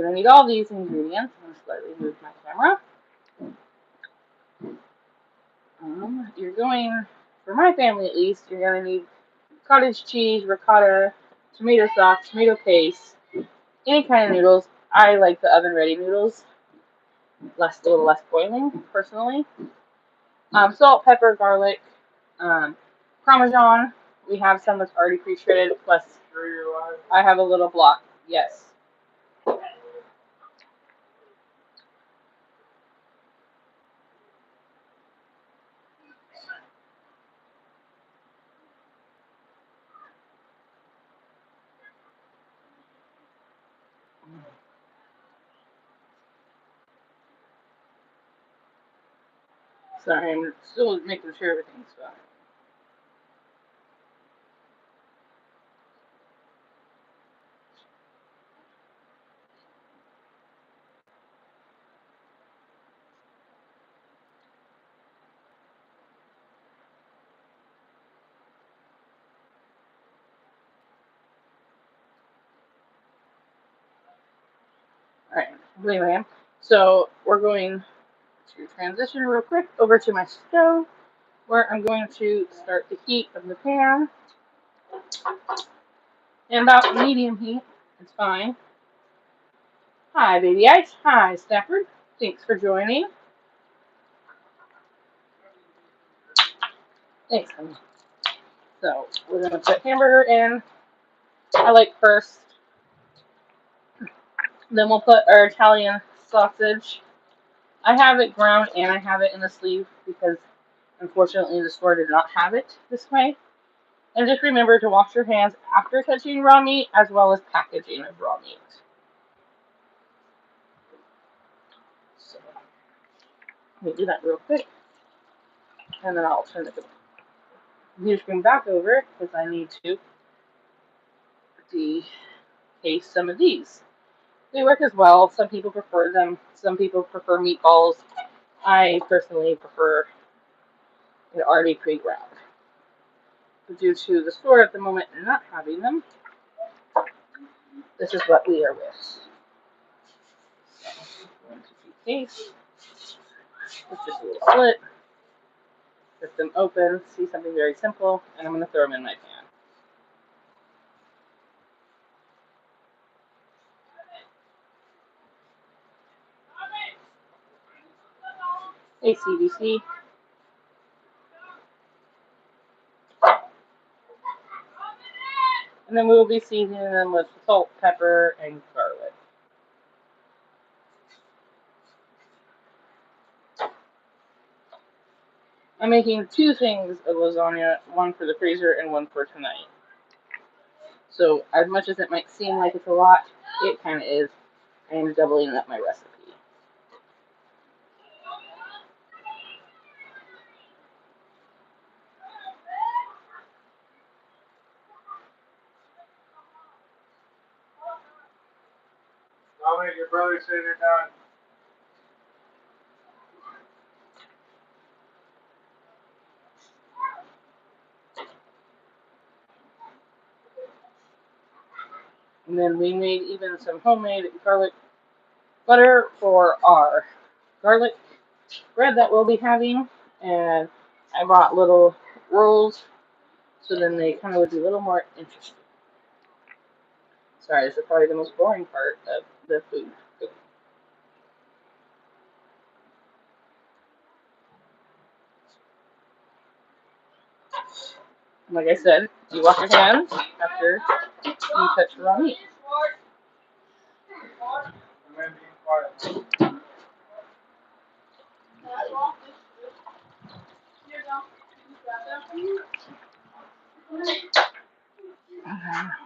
You're going to need all these ingredients. I'm going to slightly move my camera. You're going, for my family at least, you're going to need cottage cheese, ricotta, tomato sauce, tomato paste, any kind of noodles. I like the oven-ready noodles, a little less boiling, personally. Salt, pepper, garlic, Parmesan. We have some that's already pre-shredded, plus I have a little block. Yes. Sorry, I'm still making sure everything's fine. Alright, I believe I am. So we're going to transition real quick over to my stove, where I'm going to start the heat of the pan. And about medium heat, it's fine. Hi, Baby Ice. Hi, Stafford. Thanks for joining. Thanks, honey. So we're going to put hamburger in. I like first. Then we'll put our Italian sausage. I have it ground and I have it in the sleeve because unfortunately the store did not have it this way. And just remember to wash your hands after touching raw meat as well as packaging of raw meat. So let me do that real quick. And then I'll turn the computer screen back over because I need to taste some of these. They work as well. Some people prefer them. Some people prefer meatballs. I personally prefer it already pre-ground. Due to the store at the moment not having them, this is what we are with. So, 1, 2, 3 taste. It's just a little slit. Get them open. See something very simple, and I'm going to throw them in my pan. ACDC. And then we will be seasoning them with salt, pepper, and garlic. I'm making 2 things of lasagna, one for the freezer and one for tonight. So as much as it might seem like it's a lot, it kind of is. I am doubling up my recipe. I'll make your brother say they're done. And then we made even some homemade garlic butter for our garlic bread that we'll be having. And I bought little rolls so then they kind of would be a little more interesting. Sorry, this is probably the most boring part of the food. Like I said, you wash your hands after you touch raw meat.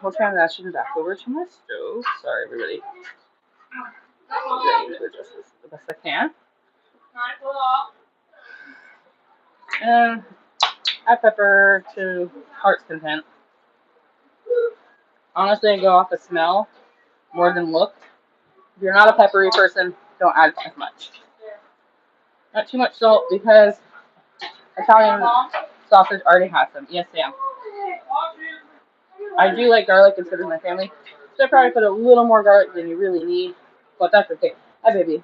We'll transition back over to my stove. Sorry, everybody. I'm trying to adjust this the best I can. And add pepper to heart's content. Honestly, I go off the smell more than look. If you're not a peppery person, don't add as much. Not too much salt because Italian sausage already has some. Yes, Sam. I do like garlic instead of my family, so I probably put a little more garlic than you really need. but that's okay. Hi, baby.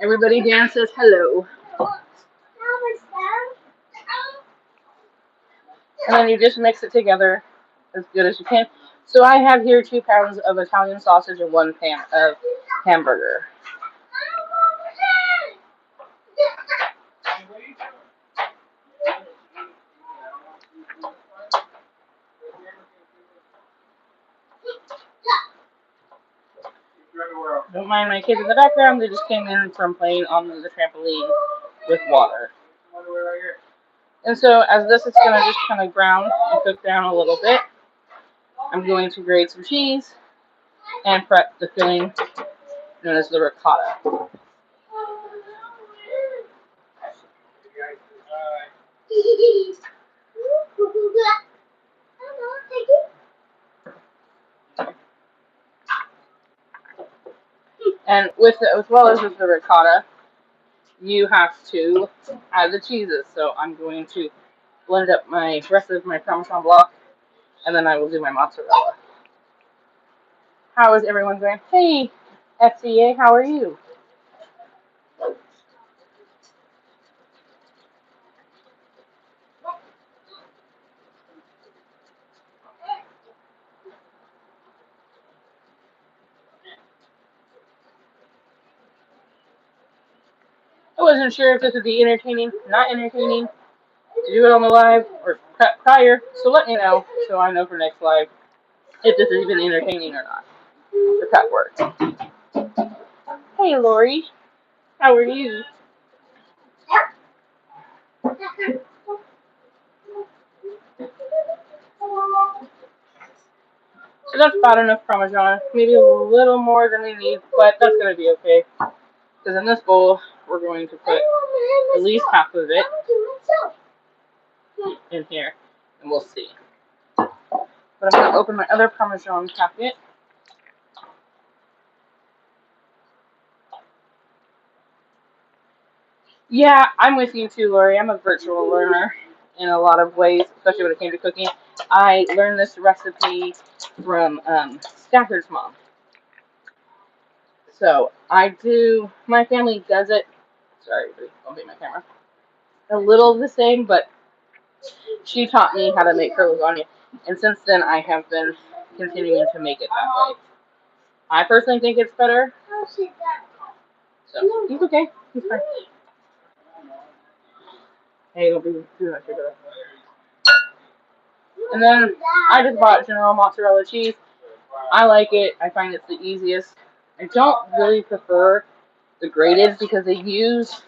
Everybody dances hello. And then you just mix it together as good as you can. So I have here 2 pounds of Italian sausage and 1 pan of hamburger. Don't mind my kids in the background. They just came in from playing on the trampoline with water. And so as this is going to just kind of brown and cook down a little bit, I'm going to grate some cheese and prep the filling known as the ricotta. And with it, as well as with the ricotta, you have to add the cheeses. So I'm going to blend up my rest of my Parmesan block, and then I will do my mozzarella. How is everyone doing? Hey, FCA, how are you? I wasn't sure if this would be entertaining, not entertaining, to do it on the live or prep prior, so let me know so I know for next live if this is even entertaining or not. The prep work. Hey, Lori, how are you? So that's about enough Parmesan. Maybe a little more than we need, but that's going to be okay. Because in this bowl, we're going to put at least half of it in here, and we'll see. But I'm going to open my other Parmesan packet. Yeah, I'm with you too, Lori. I'm a virtual learner in a lot of ways, especially when it came to cooking. I learned this recipe from Stafford's mom. So my family does it. Sorry, don't be my camera. A little the same, but she taught me how to make her lasagna, and since then I have been continuing to make it that way. I personally think it's better. So he's okay. He's fine. Hey, don't be too much. And then I just bought General mozzarella cheese. I like it. I find it's the easiest. I don't really prefer the grated because they use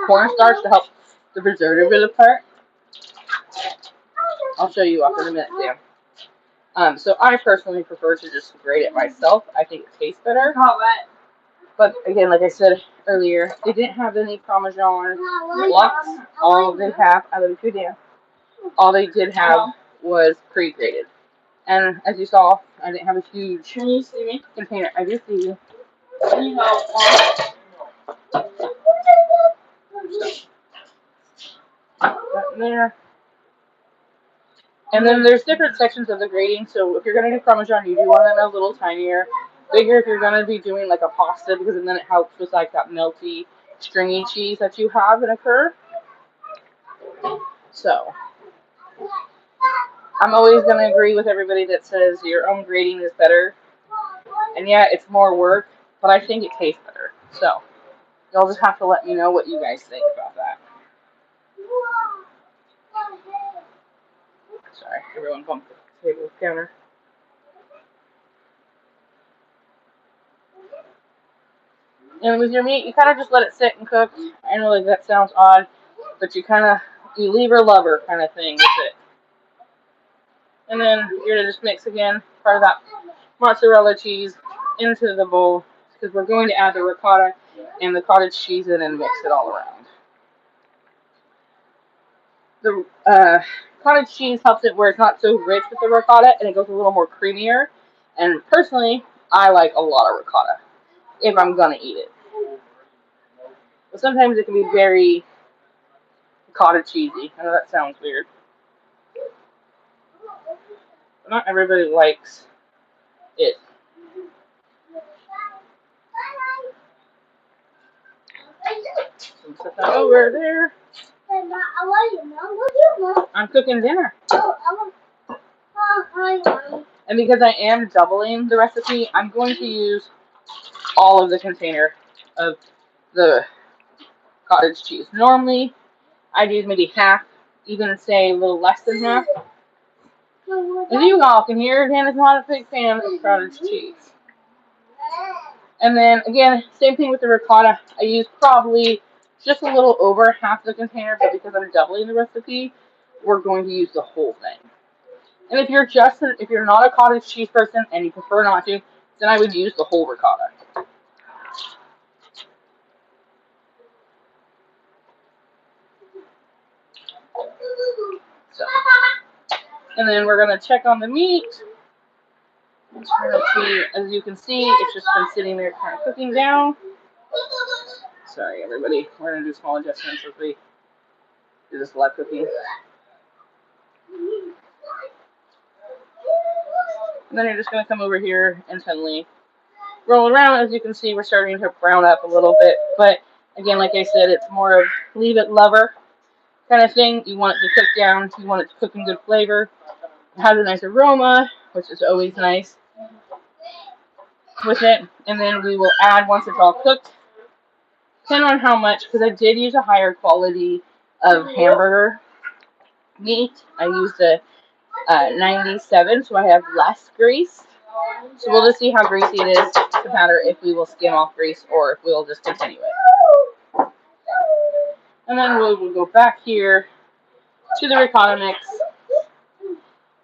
cornstarch to help the preservative apart. I'll show you after a minute, Sam. So I personally prefer to just grate it myself. I think it tastes better. But again, like I said earlier, they didn't have any Parmesan blocks. All they have, I love you, Dan. All they did have was pre-grated. And as you saw, I didn't have a huge container. I do see you. There. And then there's different sections of the grating. So if you're going to do Parmesan, you do want it a little tinier. Bigger if you're going to be doing like a pasta, because then it helps with like that melty, stringy cheese that you have in a curd. So I'm always going to agree with everybody that says your own grating is better. And yeah, it's more work, but I think it tastes better. So y'all just have to let me know what you guys think about that. Sorry, everyone bumped the table counter. And with your meat, you kind of just let it sit and cook. I know like that sounds odd, but you leave her lover kind of thing with it. And then you're gonna just mix again part of that mozzarella cheese into the bowl because we're going to add the ricotta and the cottage cheese in and mix it all around. The cottage cheese helps it where it's not so rich with the ricotta and it goes a little more creamier. And personally, I like a lot of ricotta if I'm gonna eat it. But sometimes it can be very cottage cheesy. I know that sounds weird. But not everybody likes it. over there. I'm cooking dinner. And because I am doubling the recipe, I'm going to use all of the container of the cottage cheese. Normally, I'd use maybe half, even say a little less than half. As you all can hear, Dan is not a big fan of cottage cheese. And then, again, same thing with the ricotta. I use probably just a little over half the container, but because I'm doubling the recipe, we're going to use the whole thing. And if you're not a cottage cheese person and you prefer not to, then I would use the whole ricotta. So, and then we're going to check on the meat. See, as you can see, it's just been sitting there kind of cooking down. Sorry, everybody. We're going to do small adjustments as we do this live cooking. And then you're just going to come over here and gently roll around. As you can see, we're starting to brown up a little bit. But again, like I said, it's more of leave it lover kind of thing. You want it to cook down. You want it to cook in good flavor. It has a nice aroma, which is always nice with it. And then we will add, once it's all cooked, depending on how much, because I did use a higher quality of hamburger meat. I used a 97, so I have less grease. So we'll just see how greasy it is to matter if we will skim off grease or if we'll just continue it. And then we'll go back here to the ricotta mix.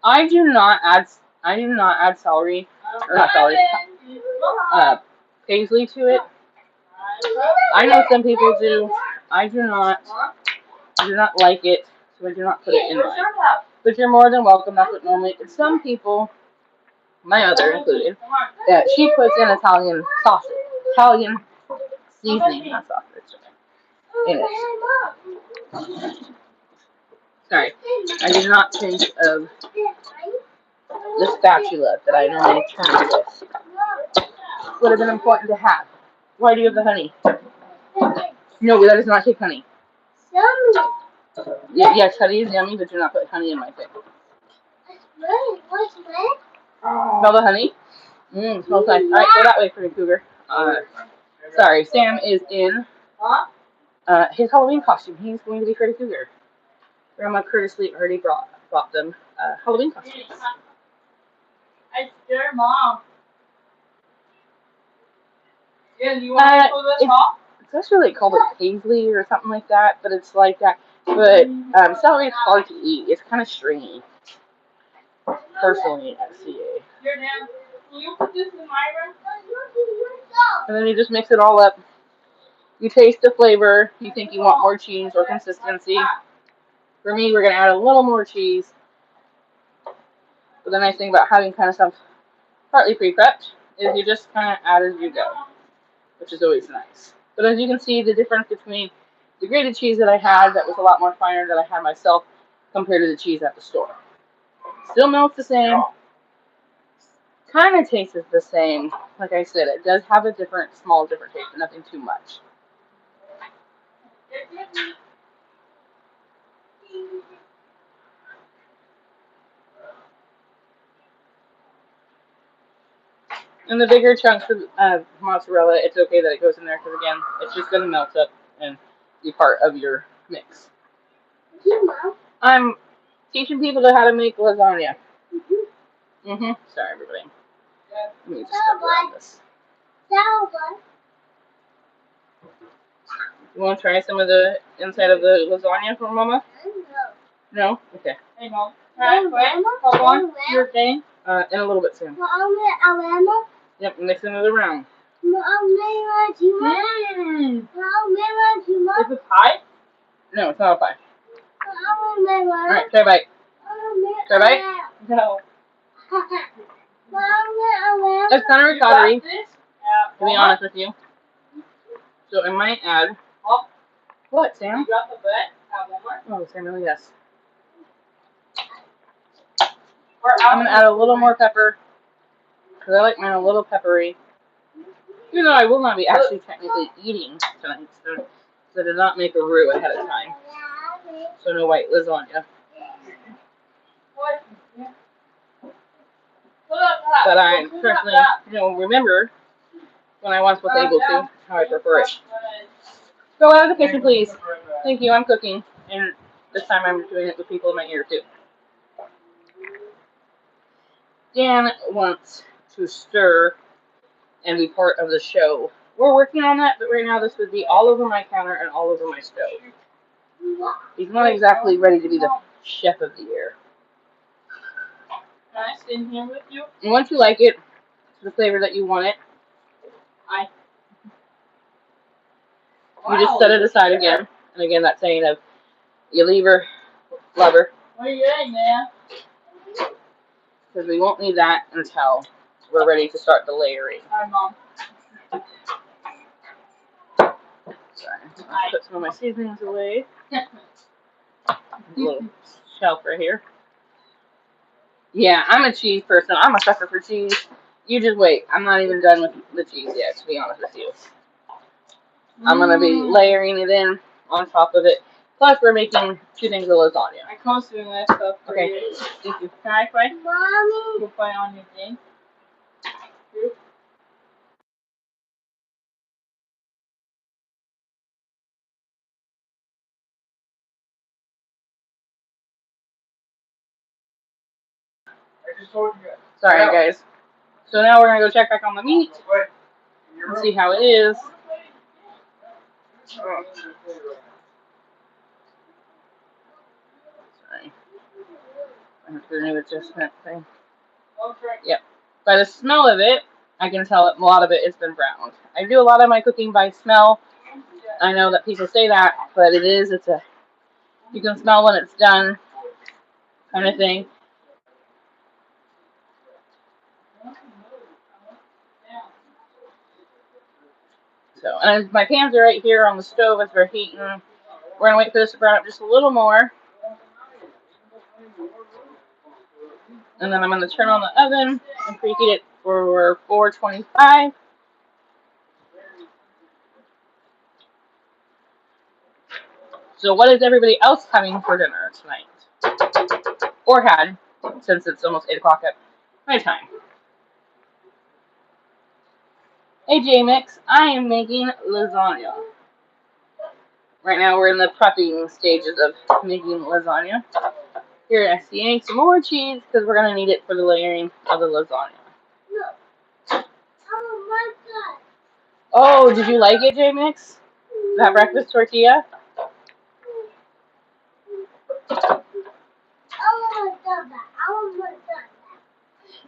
I do not add celery, or not celery, paisley to it. I know some people do. I do not like it, so I do not put it in mine. But you're more than welcome. That's what normally. Some people, my mother included, she puts in Italian sausage, Italian seasoning, not sausage, in it. Sorry, I did not think of the spatula that I normally turn it with. Would have been important to have. Why do you have the honey? No, that does not take honey. Yes, honey is yummy, but do not put honey in my thing. Smell the honey? Smells nice. Alright, go that way for me, Cougar. Sorry, Sam is in his Halloween costume. He's going to be Freddy Cougar. Grandma courteously already bought them Halloween costumes. I scared Mom. Yeah, do you want to pull this off? It's actually called a paisley or something like that, but it's like that. But celery is hard to eat. It's kind of stringy. Personally, I see it. Here, Dan, can you put this in my room? And then you just mix it all up. You taste the flavor. You think you want more cheese or consistency. For me, we're going to add a little more cheese. But the nice thing about having kind of stuff partly pre-prepped is you just kind of add as you go, which is always nice. But as you can see, the difference between the grated cheese that I had that was a lot more finer than I had myself compared to the cheese at the store. Still melts the same. Kind of tastes the same. Like I said, it does have a small different taste, but nothing too much. And the bigger chunks of mozzarella, it's okay that it goes in there because, again, it's just going to melt up and be part of your mix. I'm teaching people how to make lasagna. Sorry, everybody. Let me just step around this. You want to try some of the inside of the lasagna for Mama? No? Okay. Hey, Mom. Hold on. Your thing? In a little bit soon. Yep, mixing it around. Is it pie? No, it's not a pie. Alright, try a bite. Try a bite? No. It's kind of ricotta-y, to be honest with you. So I might add... What, Sam? You got the butt? Oh, Samuel, yes. I'm going to add a little more pepper, because I like mine a little peppery. Even though I will not be actually technically eating tonight, so So I did not make a roux ahead of time. So no white lasagna. But I personally, remember when I once was able to, how I prefer it. Go out of the kitchen, please. Thank you, I'm cooking. And this time I'm doing it with people in my ear, too. Dan wants to stir and be part of the show. We're working on that, but right now this would be all over my counter and all over my stove. He's not exactly ready to be the chef of the year. Can I sit in here with you? And once you like it, the flavor that you want it, you just set it aside again. And again, that saying of you leave her, love her. Where you at, man? Because we won't need that until we're ready to start the layering. Hi, Mom. Sorry, I'll put some of my seasonings away. A little shelf right here. Yeah, I'm a cheese person. I'm a sucker for cheese. You just wait. I'm not even done with the cheese yet, to be honest with you. I'm going to be layering it in on top of it. Plus, we're making 2 things of lasagna. I close doing that stuff for Okay. you. Thank you. Can I play? Mommy. Go play on your thing. I just told you guys. Sorry, guys. So now we're going to go check back on the meat and see how it is. Sorry. I have to do an adjustment thing. Yep. By the smell of it, I can tell a lot of it has been browned. I do a lot of my cooking by smell. I know that people say that, but you can smell when it's done, kind of thing. So, and my pans are right here on the stove as we're heating. We're gonna wait for this to brown up just a little more. And then I'm gonna turn on the oven and preheat it for 425. So what is everybody else having for dinner tonight? Or had, since it's almost 8 o'clock at my time. Hey J-Mix, I am making lasagna. Right now we're in the prepping stages of making lasagna. Here I see some more cheese because we're going to need it for the layering of the lasagna. Oh, did you like it, J-Mix? That breakfast tortilla?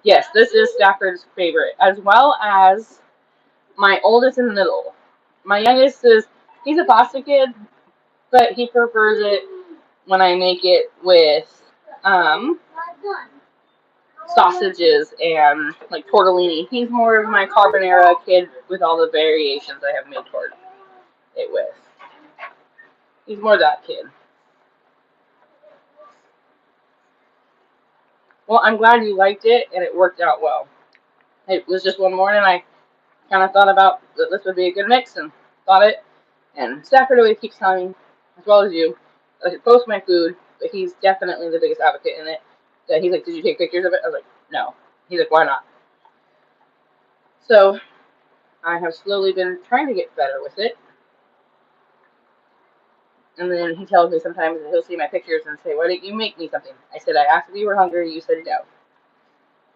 Yes, this is Stafford's favorite, as well as my oldest in the middle. My youngest he's a pasta kid, but he prefers it when I make it with sausages and like tortellini. He's more of my carbonara kid with all the variations I have made toward it with. He's more that kid. Well, I'm glad you liked it and it worked out well. It was just one morning I kind of thought about that this would be a good mix and thought it. And Stafford always keeps telling me, as well as you, that I should post my food, but he's definitely the biggest advocate in it. That he's like, did you take pictures of it? I was like, no. He's like, why not? So I have slowly been trying to get better with it. And then he tells me sometimes that he'll see my pictures and say, why didn't you make me something? I said, I asked if you were hungry, you said no.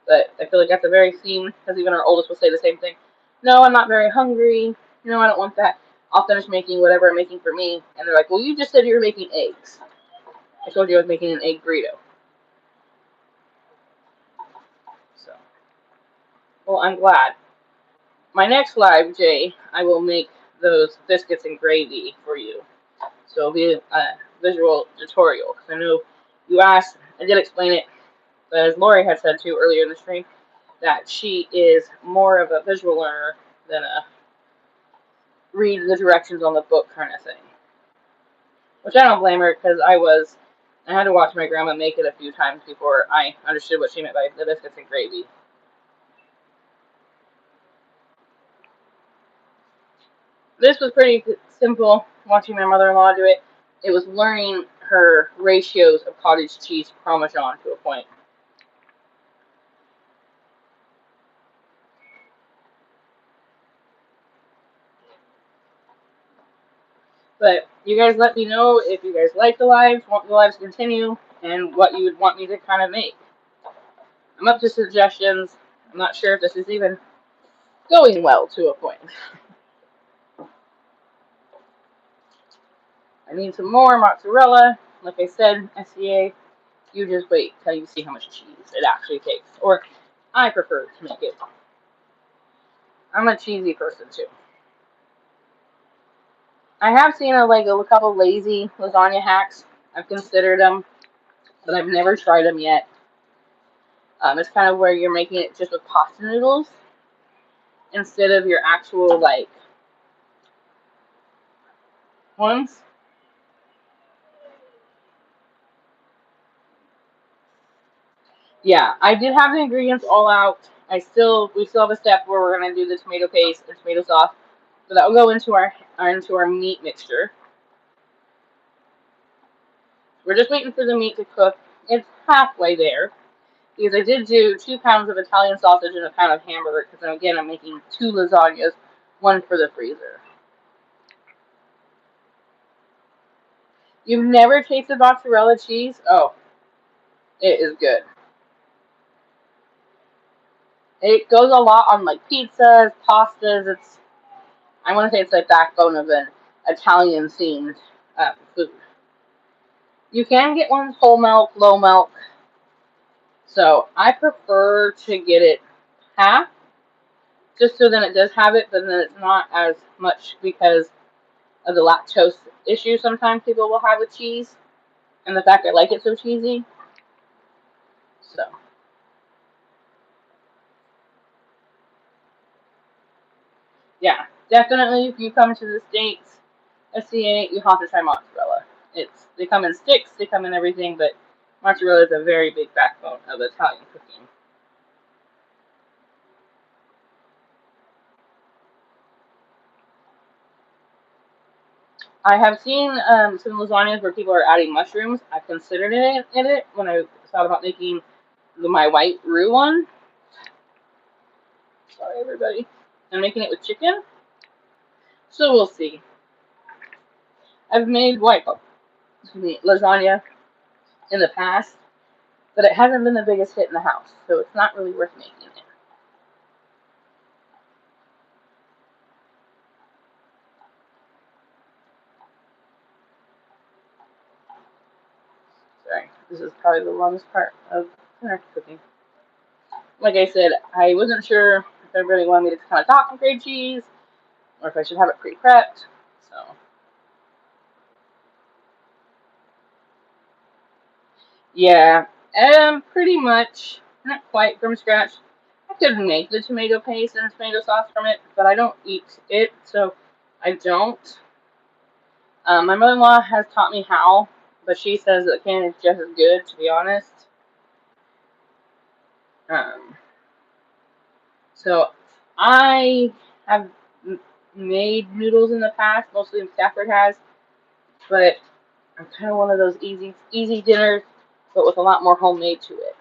But I feel like that's a very theme, because even our oldest will say the same thing. No, I'm not very hungry. No, I don't want that. I'll finish making whatever I'm making for me. And they're like, well, you just said you were making eggs. I told you I was making an egg burrito. So, well, I'm glad. My next live, Jay, I will make those biscuits and gravy for you. So it'll be a visual tutorial. Because I know you asked, I did explain it, but as Lori had said too earlier in the stream, that she is more of a visual learner than a read the directions on the book kind of thing. Which I don't blame her, because I had to watch my grandma make it a few times before I understood what she meant by the biscuits and gravy. This was pretty simple, watching my mother-in-law do it. It was learning her ratios of cottage cheese Parmesan to a point. But you guys let me know if you guys like the lives, want the lives to continue, and what you would want me to kind of make. I'm up to suggestions. I'm not sure if this is even going well to a point. I need some more mozzarella. Like I said, SCA, you just wait till you see how much cheese it actually takes. Or I prefer to make it. I'm a cheesy person too. I have seen a couple lazy lasagna hacks. I've considered them, but I've never tried them yet. It's kind of where you're making it just with pasta noodles instead of your actual ones. Yeah, I did have the ingredients all out. We still have a step where we're gonna do the tomato paste and tomato sauce, so that will go into our meat mixture. We're just waiting for the meat to cook. It's halfway there because I did do 2 pounds of Italian sausage and a pound of hamburger because again I'm making 2 lasagnas, one for the freezer. You've never tasted mozzarella cheese? Oh, it is good. It goes a lot on like pizzas, pastas. I want to say it's like backbone of an Italian themed food. You can get ones whole milk, low milk. So I prefer to get it half, just so then it does have it, but then it's not as much because of the lactose issue sometimes people will have with cheese, and the fact I like it so cheesy. So yeah, definitely if you come to the States, SCA, you have to try mozzarella. They come in sticks, they come in everything, but mozzarella is a very big backbone of Italian cooking. I have seen some lasagnas where people are adding mushrooms. I've considered it in it when I thought about making my white roux one. Sorry, everybody. I'm making it with chicken, so we'll see. I've made lasagna in the past, but it hasn't been the biggest hit in the house, so it's not really worth making it. Sorry, this is probably the longest part of dinner cooking. Like I said, I wasn't sure if everybody wanted me to kind of talk on grade cheese, or if I should have it pre-prepped. So yeah, pretty much not quite from scratch. I could make the tomato paste and tomato sauce from it, but I don't eat it, so I don't. My mother-in-law has taught me how, but she says the can is just as good, to be honest. Um, so I have made noodles in the past, mostly Stafford has, but I'm kind of one of those easy dinners, but with a lot more homemade to it.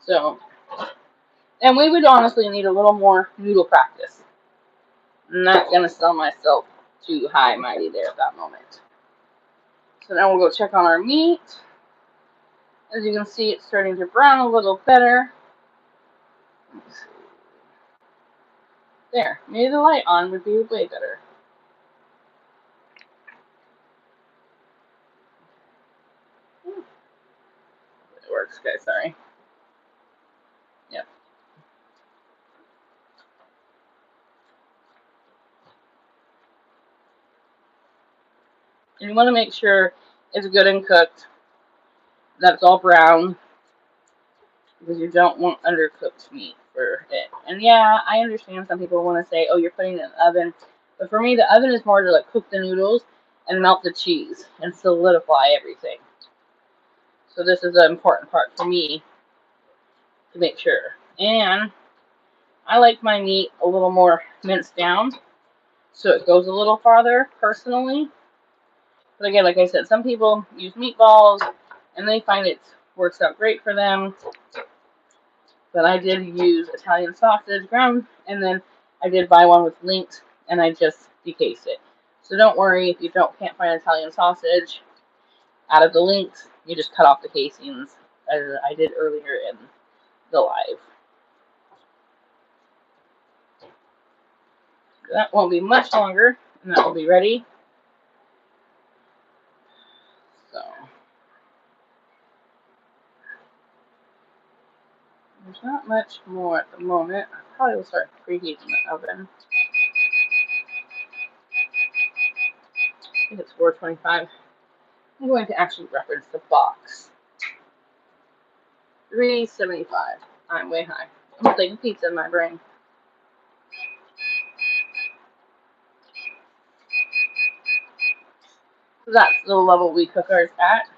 So, and we would honestly need a little more noodle practice. I'm not gonna sell myself too high mighty there at that moment. So now we'll go check on our meat. As you can see, it's starting to brown a little better. There, maybe the light on would be way better. It works, guys, sorry. Yep. And you want to make sure it's good and cooked, that it's all brown, because you don't want undercooked meat for it. And yeah, I understand some people want to say, oh, you're putting it in the oven. But for me, the oven is more to like cook the noodles and melt the cheese and solidify everything. So this is an important part for me to make sure. And I like my meat a little more minced down, so it goes a little farther, personally. But again, like I said, some people use meatballs, and they find it works out great for them. But I did use Italian sausage ground, and then I did buy one with links, and I just decased it. So don't worry if you can't find Italian sausage out of the links. You just cut off the casings, as I did earlier in the live. That won't be much longer, and that will be ready. So there's not much more at the moment. I probably will start preheating the oven. I think it's 425. I'm going to actually reference the box. 375. I'm way high. I'm thinking pizza in my brain. So that's the level we cook ours at.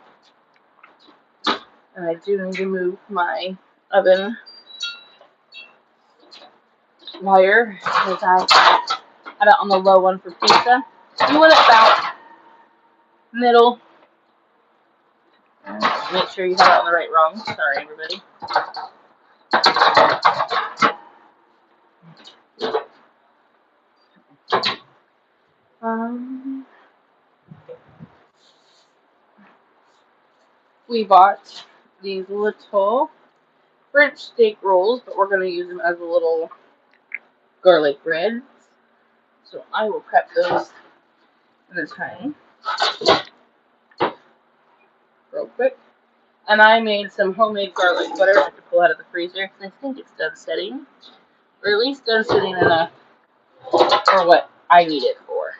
And I do need to move my oven wire because I had it on the low one for pizza. You want it about middle. Make sure you have it on the right rung. Sorry, everybody. We bought these little French steak rolls, but we're going to use them as a little garlic bread. So I will prep those in a time real quick. And I made some homemade garlic butter I have to pull out of the freezer because I think it's done setting. Or at least done setting enough for what I need it for.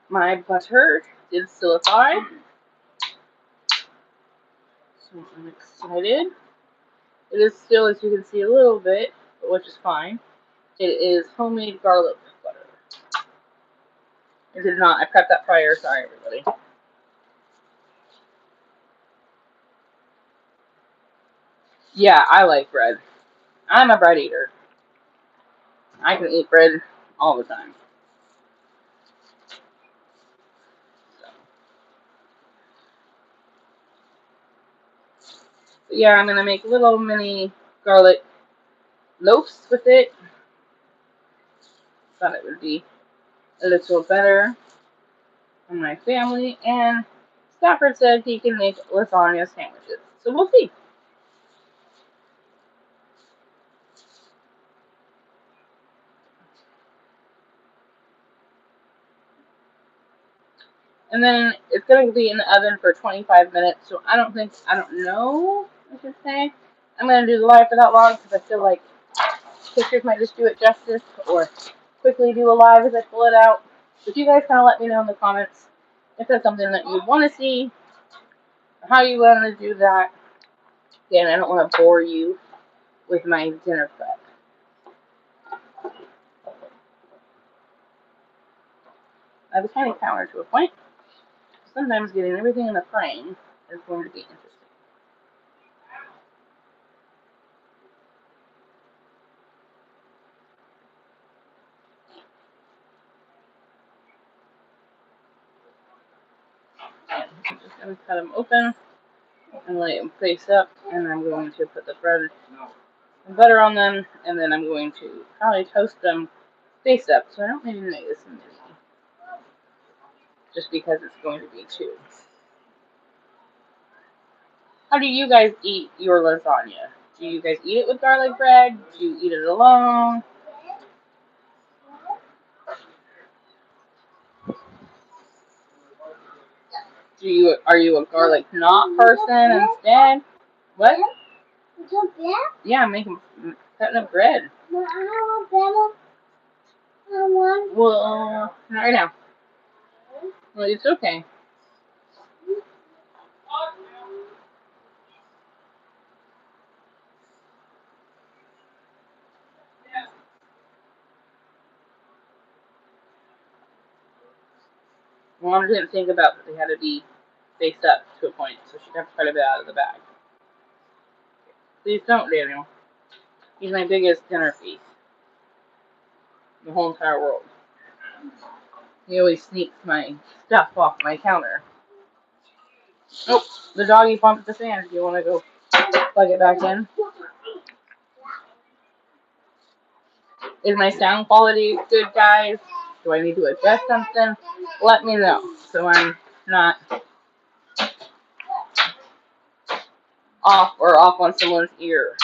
My butter did solidify. So I'm excited. It is still, as you can see, a little bit, which is fine. It is homemade garlic butter. It did not. I prepped that prior. Sorry, everybody. Yeah, I like bread. I'm a bread eater. I can eat bread all the time. But yeah, I'm going to make little mini garlic loaves with it. Thought it would be a little better for my family. And Stafford said he can make lasagna sandwiches. So we'll see. And then it's going to be in the oven for 25 minutes. So I don't know, I should say. I'm going to do the live for that long because I feel like pictures might just do it justice. Or quickly do a live as I pull it out. So if you guys kind of let me know in the comments if that's something that you want to see, or how you want to do that. Again, I don't want to bore you with my dinner prep. I have a tiny counter to a point. Sometimes getting everything in the frame is going to be interesting. I'm just going to cut them open and lay them face up, and I'm going to put the bread and butter on them, and then I'm going to probably toast them face up, so I don't maybe make this mini, just because it's going to be two. How do you guys eat your lasagna? Do you guys eat it with garlic bread? Do you eat it alone? Are you a garlic not person instead? What? Yeah, cutting up bread. Well, not right now. Well, it's okay. Mom didn't think about that they had to be face up to a point, so she'd have to try to get out of the bag. Please don't, Daniel. He's my biggest dinner thief in the whole entire world. He always sneaks my stuff off my counter. Oh, the doggy bumped the fan. Do you want to go plug it back in? Is my sound quality good, guys? Do I need to adjust something? Let me know so I'm not off on someone's ear.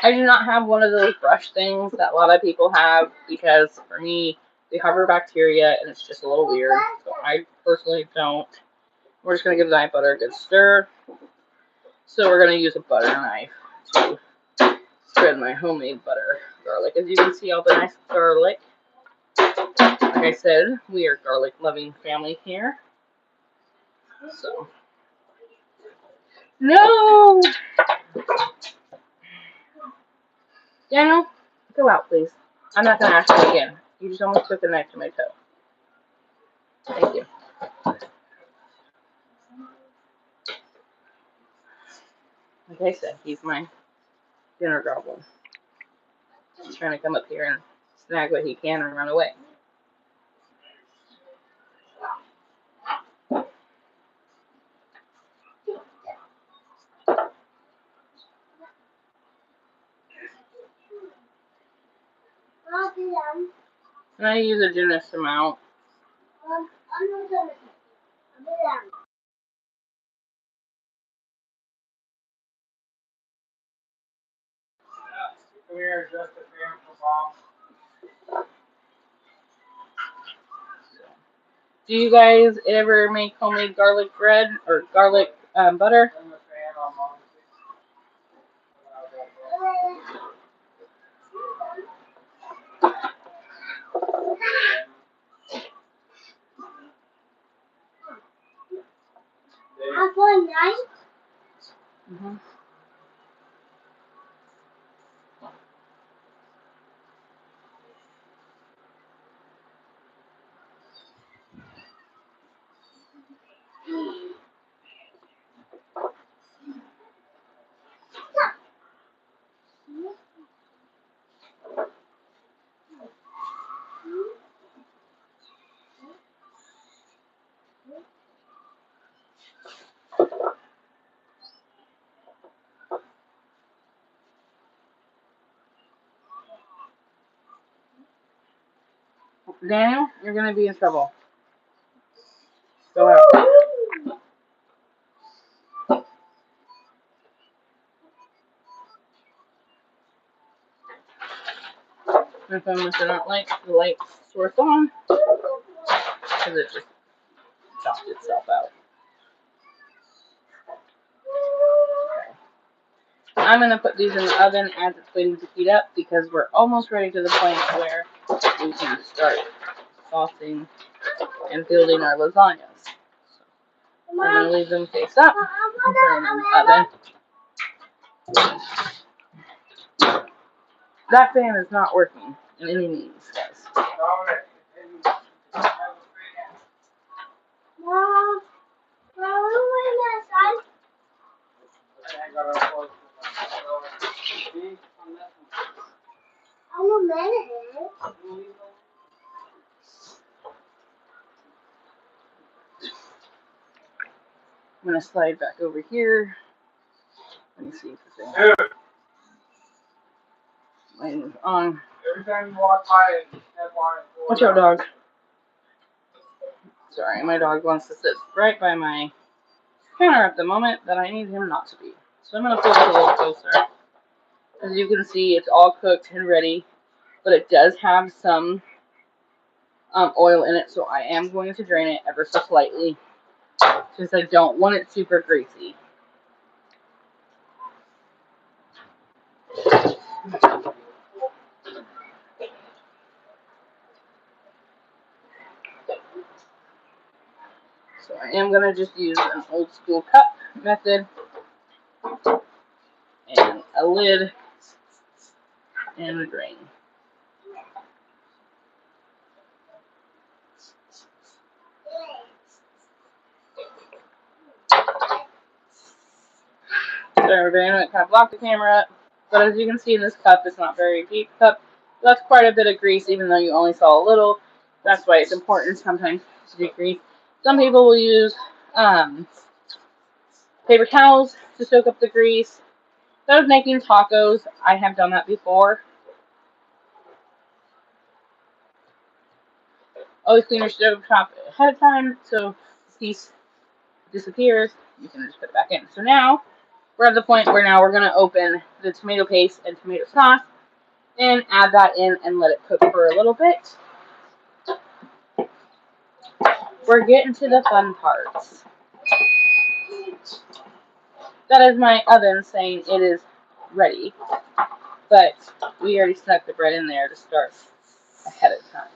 I do not have one of those brush things that a lot of people have because for me, they cover bacteria and it's just a little weird. So I personally don't. We're just going to give the knife butter a good stir. So we're going to use a butter knife to spread my homemade butter garlic. As you can see, all the nice garlic. Like I said, we are garlic loving family here. So, no! Daniel, go out, please. I'm not going to ask you again. You just almost took the knife to my toe. Thank you. Like I said, he's my dinner goblin. He's trying to come up here and snag what he can and run away. And I use a generous amount. Come here, just a fan for Mom. Do you guys ever make homemade garlic bread or garlic butter? Turn the fan on, Mom. Mm-hmm. Daniel, you're going to be in trouble. Go out. My phone must have not like the light source on because it just chopped itself out. Okay. I'm going to put these in the oven as it's waiting to heat up because we're almost ready to the point where we can start saucing and building our lasagnas. So I'm going to leave them face up and put them in the oven. That fan is not working in any means, guys. Dominic, Mom, I'm going to slide back over here. Let me see if the thing is on. every time you walk by and step on it, Watch out, dog. Sorry, my dog wants to sit right by my counter at the moment that I need him not to be. So I'm going to pull it a little closer. As you can see, it's all cooked and ready, but it does have some oil in it, so I am going to drain it ever so slightly since I don't want it super greasy. So I am going to just use an old school cup method and a lid and a drain. So we're going to kind of block the camera up. But as you can see in this cup, it's not very deep cup. That's quite a bit of grease, even though you only saw a little. That's why it's important sometimes to degrease. Some people will use paper towels to soak up the grease. So I was making tacos. I have done that before. Always clean your stove top ahead of time so the piece disappears. You can just put it back in. So now we're at the point where now we're going to open the tomato paste and tomato sauce and add that in and let it cook for a little bit. We're getting to the fun parts. That is my oven saying it is ready, but we already snuck the bread in there to start ahead of time.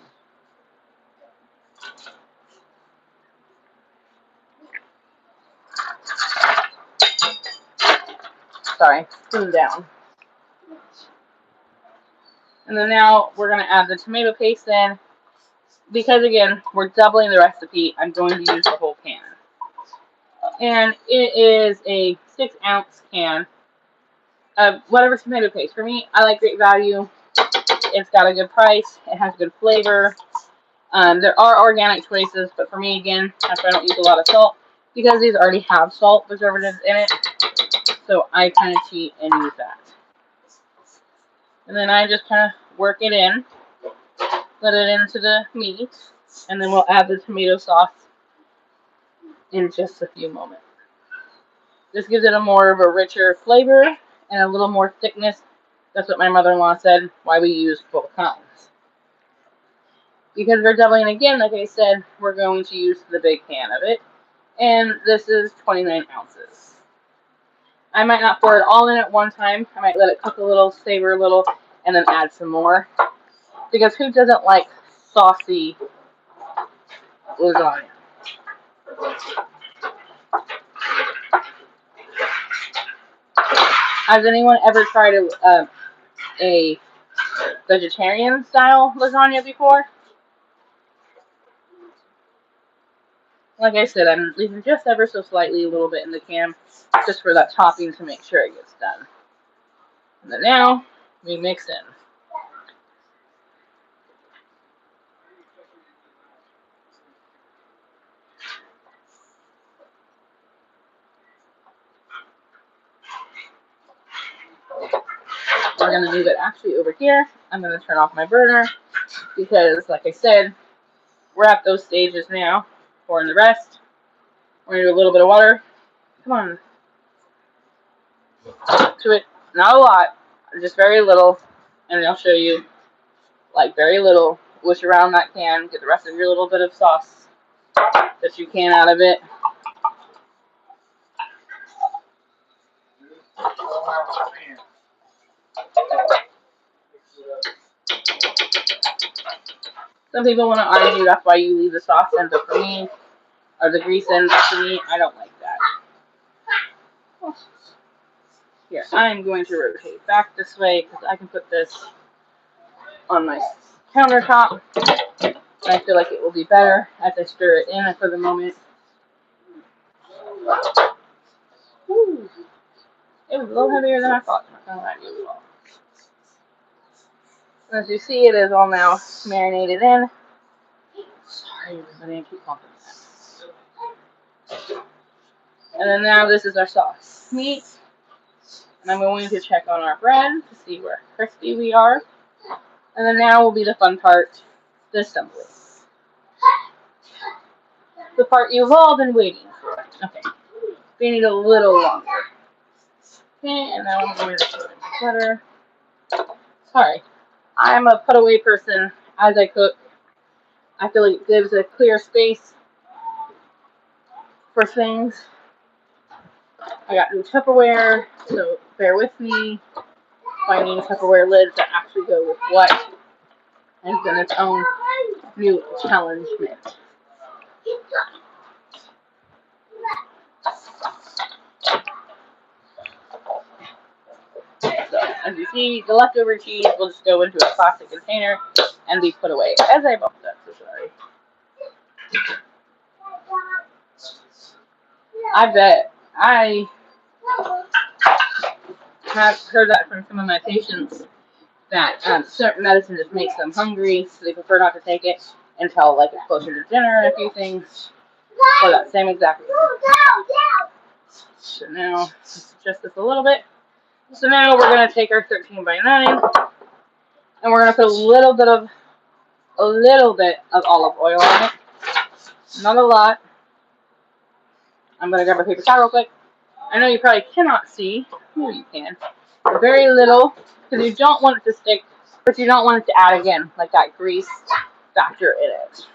Sorry, spoon down. And then now we're going to add the tomato paste in. Because again, we're doubling the recipe, I'm going to use the whole can. And it is a 6-ounce can of whatever tomato paste. For me, I like Great Value. It's got a good price. It has good flavor. There are organic choices, but for me, again, that's why I don't use a lot of salt. Because these already have salt preservatives in it. So I kind of cheat and use that. And then I just kind of work it in. Let it into the meat. And then we'll add the tomato sauce in just a few moments. This gives it a more of a richer flavor and a little more thickness. That's what my mother-in-law said, why we use both kinds. Because we're doubling again, like I said, we're going to use the big can of it. And this is 29 ounces. I might not pour it all in at one time. I might let it cook a little, savor a little, and then add some more. Because who doesn't like saucy lasagna? Has anyone ever tried a vegetarian style lasagna before? Like I said, I'm leaving just ever so slightly a little bit in the can, just for that topping to make sure it gets done. And then now, we mix in. We're going to move it actually over here. I'm going to turn off my burner, because like I said, we're at those stages now. Pour in the rest. We're going to do a little bit of water. Come on. To it. Not a lot. Just very little. And I'll show you. Like very little. Wish around that can. Get the rest of your little bit of sauce that you can out of it. Some people want to argue that's why you leave the sauce in, but for me, or the grease in, but for me, I don't like that. Here, I'm going to rotate back this way because I can put this on my countertop. And I feel like it will be better as I stir it in for the moment. Woo. It was a little heavier than I thought. I'm not going to lie to you at all. As you see, it is all now marinated in. Sorry, everybody, I keep bumping that. And then now this is our sauce meat. And I'm going to check on our bread to see where crispy we are. And then now will be the fun part, the assembly. The part you've all been waiting for. Okay. We need a little longer. Okay, and now I'm going to put in butter. Sorry. I'm a put away person as I cook. I feel like it gives a clear space for things. I got new Tupperware, so bear with me. Finding Tupperware lids that actually go with what has been its own new challengement. As you see, the leftover cheese will just go into a plastic container and be put away. As I bumped up, so sorry. I bet I have heard that from some of my patients that certain medicine just makes them hungry, so they prefer not to take it until like it's closer to dinner and a few things for that same exact reason. So now, let's adjust this a little bit. So now we're going to take our 13 by 9 and we're going to put a little bit of olive oil on it. Not a lot. I'm going to grab a paper towel real quick. I know you probably cannot see. Oh, you can. Very little, because you don't want it to stick, but you don't want it to add again, like that grease factor in it.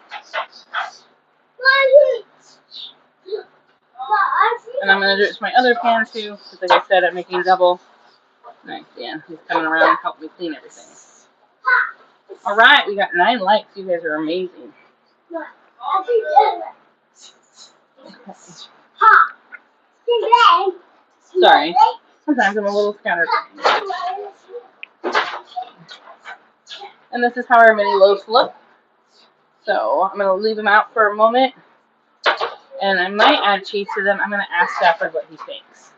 And I'm going to do it to my other pan too, because like I said, I'm making double. Nice, yeah, he's coming around and helping me clean everything. Alright, we got 9 likes. You guys are amazing. Sorry. Sometimes I'm a little scattered. And this is how our mini loaves look. So I'm going to leave them out for a moment. And I might add cheese to them. I'm going to ask Stafford what he thinks.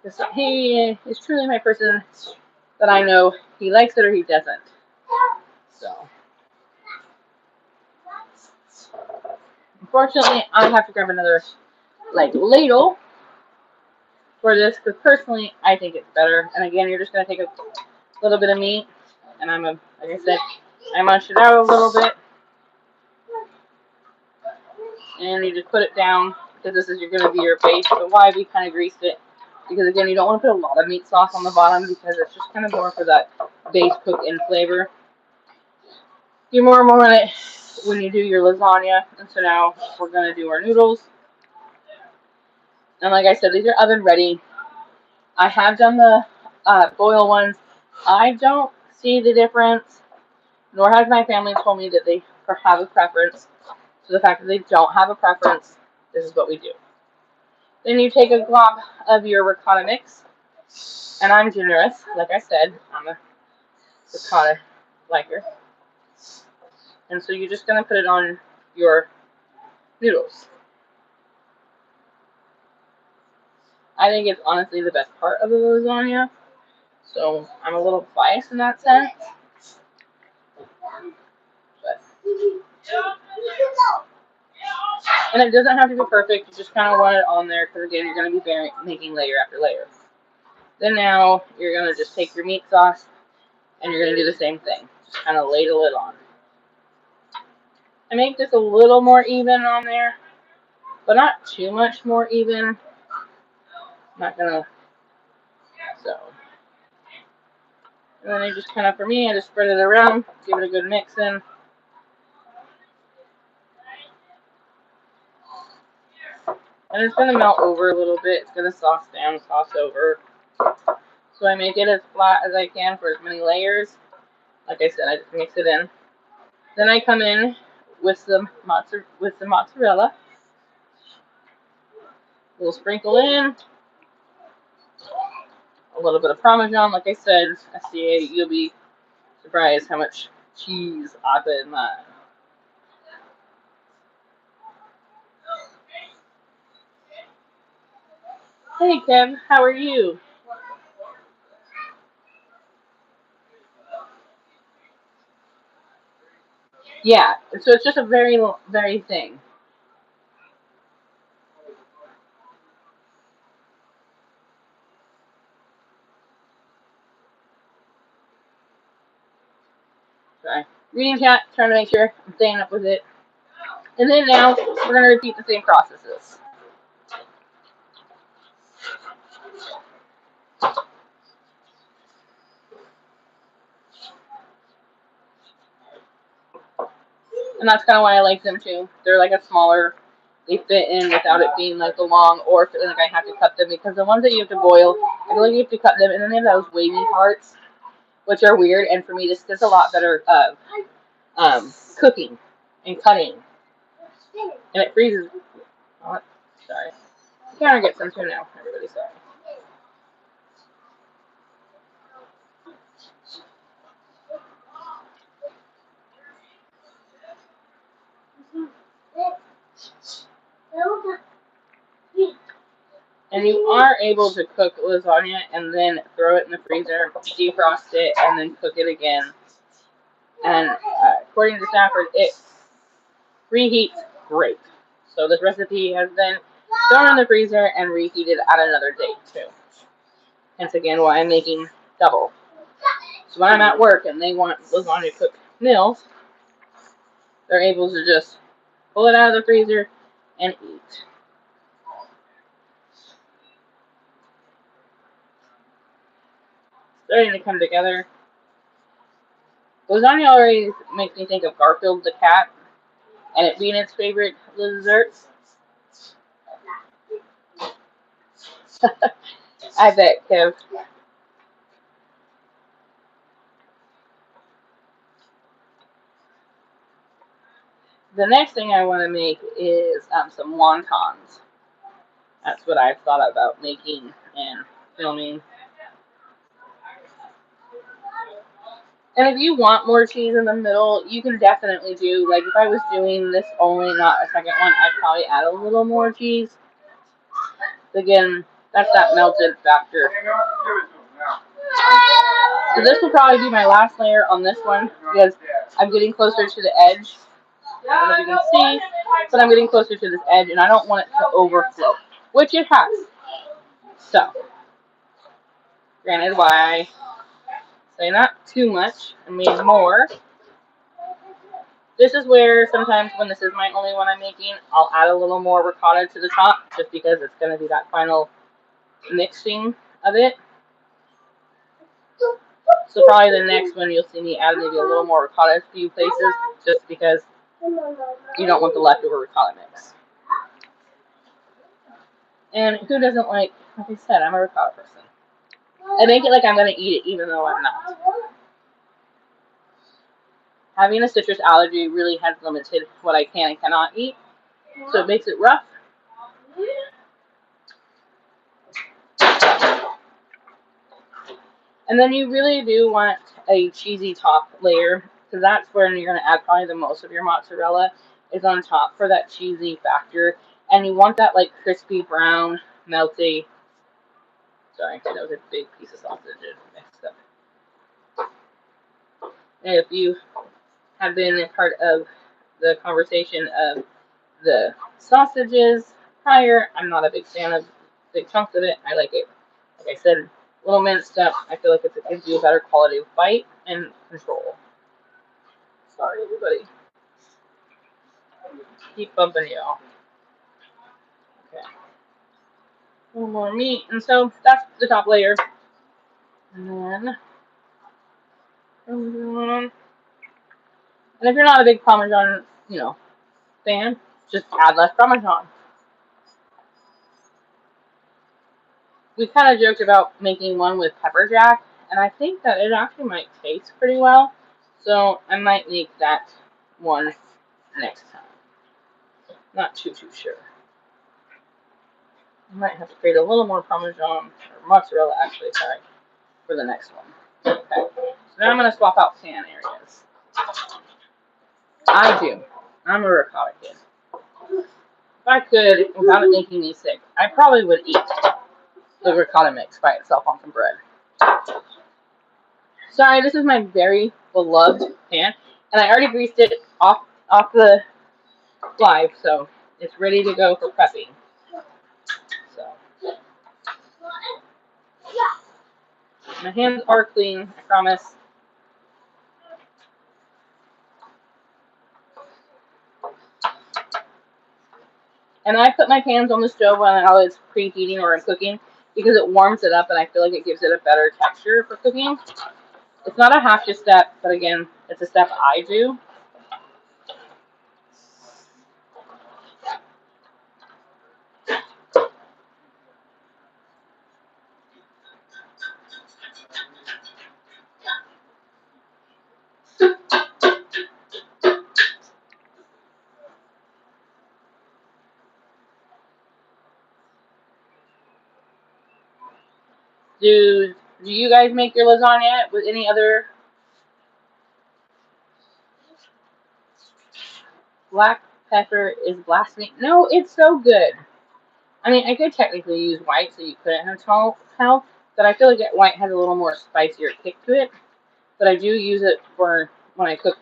Because he is truly my person that I know he likes it or he doesn't. So, unfortunately, I have to grab another ladle for this because personally I think it's better. And again, you're just going to take a little bit of meat, and like I said, I mush it out a little bit, and you just put it down because this is going to be your base. But why we kind of greased it? Because again, you don't want to put a lot of meat sauce on the bottom because it's just kind of more for that base cook-in flavor. You more want it when you do your lasagna. And so now we're going to do our noodles. And like I said, these are oven ready. I have done the boil ones. I don't see the difference, nor has my family told me that they have a preference. So the fact that they don't have a preference, this is what we do. Then you take a glob of your ricotta mix. And I'm generous. Like I said, I'm a ricotta liker. And so you're just going to put it on your noodles. I think it's honestly the best part of the lasagna. So I'm a little biased in that sense. But, and it doesn't have to be perfect. You just kind of want it on there because again, you're going to be making layer after layer. Then now you're going to just take your meat sauce and you're going to do the same thing. Just kind of ladle it on. I make this a little more even on there, but not too much more even. I'm not going to. So. And then I just kind of, for me, I just spread it around, give it a good mix in. And it's going to melt over a little bit. It's going to sauce down, sauce over. So I make it as flat as I can for as many layers. Like I said, I just mix it in. Then I come in with some mozzarella. We'll sprinkle in a little bit of Parmesan. Like I said, you'll be surprised how much cheese I put in mine. Hey Kev, how are you? Yeah, so it's just a very, very thin. Sorry. Reading chat, trying to make sure I'm staying up with it. And then now, we're going to repeat the same processes. And that's kind of why I like them too. They're like a smaller, they fit in without it being like a long, or like I have to cut them, because the ones that you have to boil, I feel like you have to cut them, and then they have those wavy parts, which are weird, and for me, this does a lot better cooking and cutting. And it freezes. Oh, sorry. The counter gets some too now. Everybody, sorry. And you are able to cook lasagna and then throw it in the freezer, defrost it, and then cook it again. And according to Stafford, it reheats great. So this recipe has been thrown in the freezer and reheated at another date too. Hence again why I'm making double. So when I'm at work and they want lasagna cooked meals, they're able to just pull it out of the freezer and eat. Starting to come together. Lasagna always makes me think of Garfield the cat and it being its favorite dessert. I bet, Kev. The next thing I want to make is some wontons. That's what I've thought about making and filming. And if you want more cheese in the middle, you can definitely do, like if I was doing this only, not a second one, I'd probably add a little more cheese. Again, that's that melted factor. So this will probably be my last layer on this one because I'm getting closer to the edge. I don't know if you can see, but I'm getting closer to this edge and I don't want it to overflow, which it has. So, granted, why I say not too much, I made more. This is where sometimes when this is my only one I'm making, I'll add a little more ricotta to the top just because it's going to be that final mixing of it. So probably the next one you'll see me add maybe a little more ricotta a few places just because you don't want the leftover ricotta mix. And who doesn't like I said, I'm a ricotta person. I make it like I'm going to eat it even though I'm not. Having a citrus allergy really has limited what I can and cannot eat, so it makes it rough. And then you really do want a cheesy top layer, because that's where you're going to add probably the most of your mozzarella is on top for that cheesy factor. And you want that like crispy brown, melty. Sorry, that was a big piece of sausage mixed up. And if you have been a part of the conversation of the sausages prior, I'm not a big fan of big chunks of it. I like it, like I said, little minced up. I feel like it gives you a better quality of bite and control. Sorry, everybody. Keep bumping y'all. Okay. A little more meat, and so that's the top layer. And then, and if you're not a big Parmesan, fan, just add less Parmesan. We kind of joked about making one with pepper jack, and I think that it actually might taste pretty well. So I might make that one next time. Not too sure. I might have to create a little more Parmesan, or mozzarella actually, sorry, for the next one. Okay, so now I'm going to swap out pan areas. I do. I'm a ricotta kid. If I could, without it making me sick, I probably would eat the ricotta mix by itself on some bread. Sorry, this is my very beloved pan, and I already greased it off the live, so it's ready to go for prepping. So my hands are clean, I promise. And I put my pans on the stove when I was preheating or I'm cooking because it warms it up and I feel like it gives it a better texture for cooking. It's not a half step, but again, it's a step I do. Do you guys make your lasagna with any other black pepper is blasphemy? No, it's so good. I mean, I could technically use white, so you couldn't have tall health, but I feel like that white has a little more spicier kick to it. But I do use it for when I cook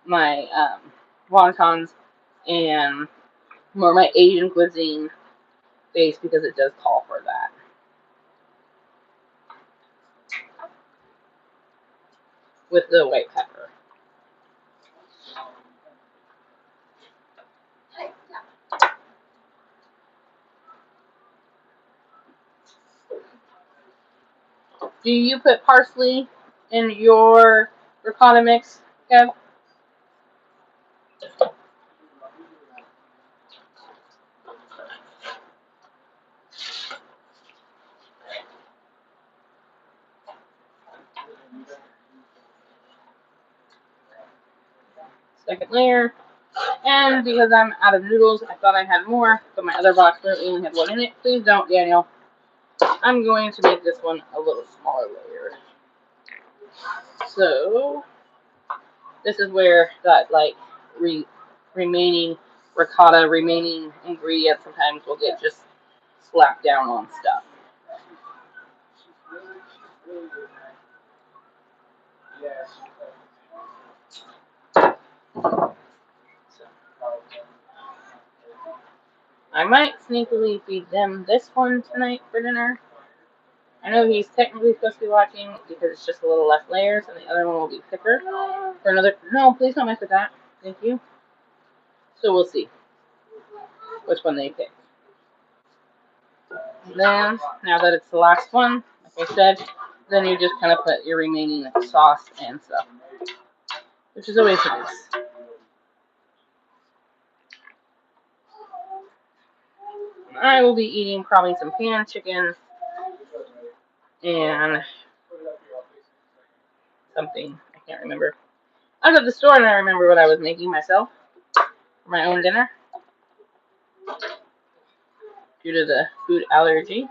my wontons and more my Asian cuisine base because it does call for that. With the white pepper. Do you put parsley in your ricotta mix, Kev? Second layer. And because I'm out of noodles, I thought I had more, but my other box literally only had one in it. Please don't, Daniel. I'm going to make this one a little smaller layer. So, this is where that, like, remaining ricotta, remaining ingredients sometimes will get just slapped down on stuff. I might sneakily feed them this one tonight for dinner. I know he's technically supposed to be watching because it's just a little less layers, and the other one will be thicker. For another, no, please don't mess with that. Thank you. So we'll see which one they pick. Then, now that it's the last one, like I said, then you just kind of put your remaining sauce and stuff, which is always nice. I will be eating probably some pan chicken and something. I can't remember. I was at the store and I remember what I was making myself for my own dinner due to the food allergy.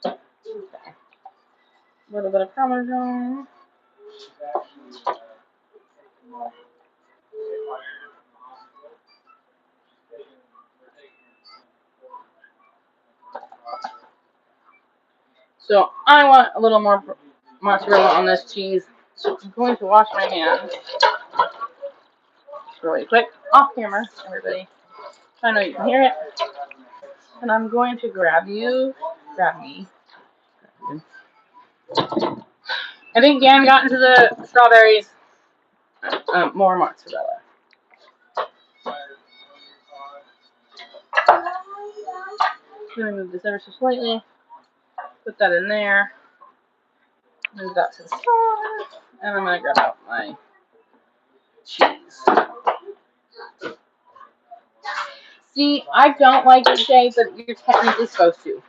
Okay. A little bit of Parmesan. So I want a little more mozzarella on this cheese. So I'm going to wash my hands really quick, off camera, everybody. I know you can hear it. And I'm going to grab me. I think Dan got into the strawberries. More mozzarella. I'm going to move this ever so slightly. Put that in there. Move that to the side. And I'm going to grab out my cheese. See, I don't like the shape, but you're technically supposed to.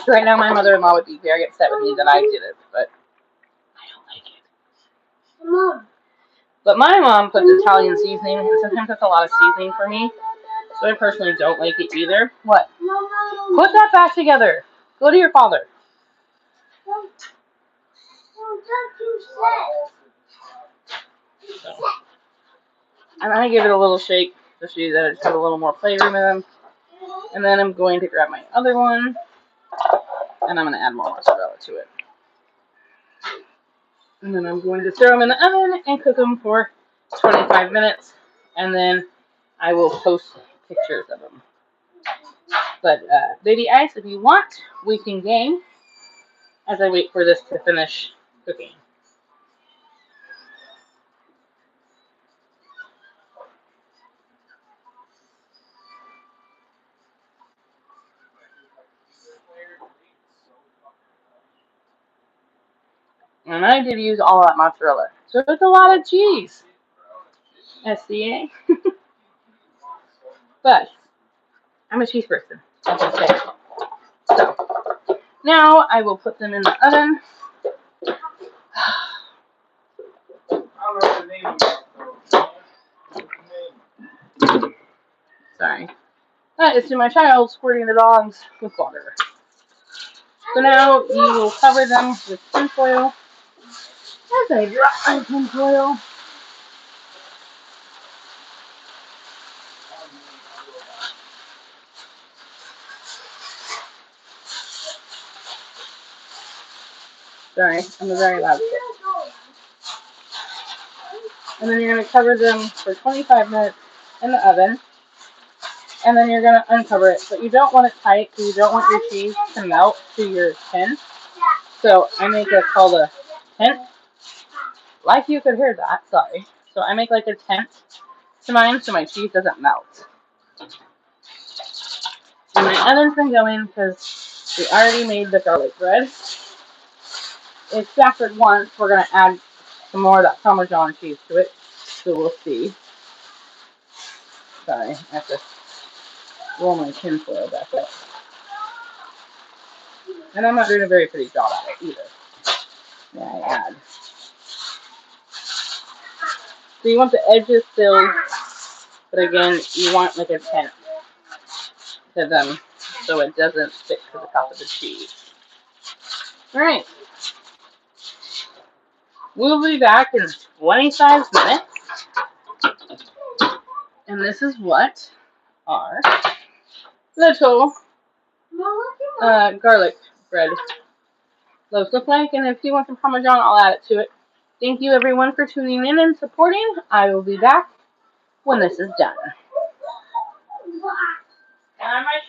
Right now, my mother-in-law would be very upset with me that I did it, but I don't like it. Mom. But my mom puts Italian seasoning, and sometimes that's a lot of seasoning for me. So I personally don't like it either. What? Put that back together. Go to your father. So. And I give it a little shake to see that it's got a little more flavor in them. And then I'm going to grab my other one, and I'm going to add more mozzarella to it. And then I'm going to throw them in the oven and cook them for 25 minutes. And then I will post pictures of them. But, Lady Ice, if you want, we can game as I wait for this to finish cooking. And I did use all that mozzarella. So it's a lot of cheese. SCA. But I'm a cheese person, as I say. So now I will put them in the oven. Sorry. That is to my child squirting the dogs with water. So now you will cover them with tinfoil. As I drop my tinfoil. Sorry, I'm a very loud kid. And then you're going to cover them for 25 minutes in the oven. And then you're going to uncover it. But you don't want it tight because you don't want your cheese to melt to your tin. So I make what's called a tent. Like you could hear that, sorry. So I make like a tent to mine so my cheese doesn't melt. And my oven's been going because we already made the garlic bread. It's softened once. We're going to add some more of that Parmesan cheese to it. So we'll see. Sorry, I have to roll my tinfoil back up. And I'm not doing a very pretty job at it either. Yeah, I add. So you want the edges filled, but again, you want like a tent to them so it doesn't stick to the top of the cheese. Alright. We'll be back in 25 minutes. And this is what our little garlic bread loaves look like. And if you want some Parmesan, I'll add it to it. Thank you everyone for tuning in and supporting. I will be back when this is done. And I might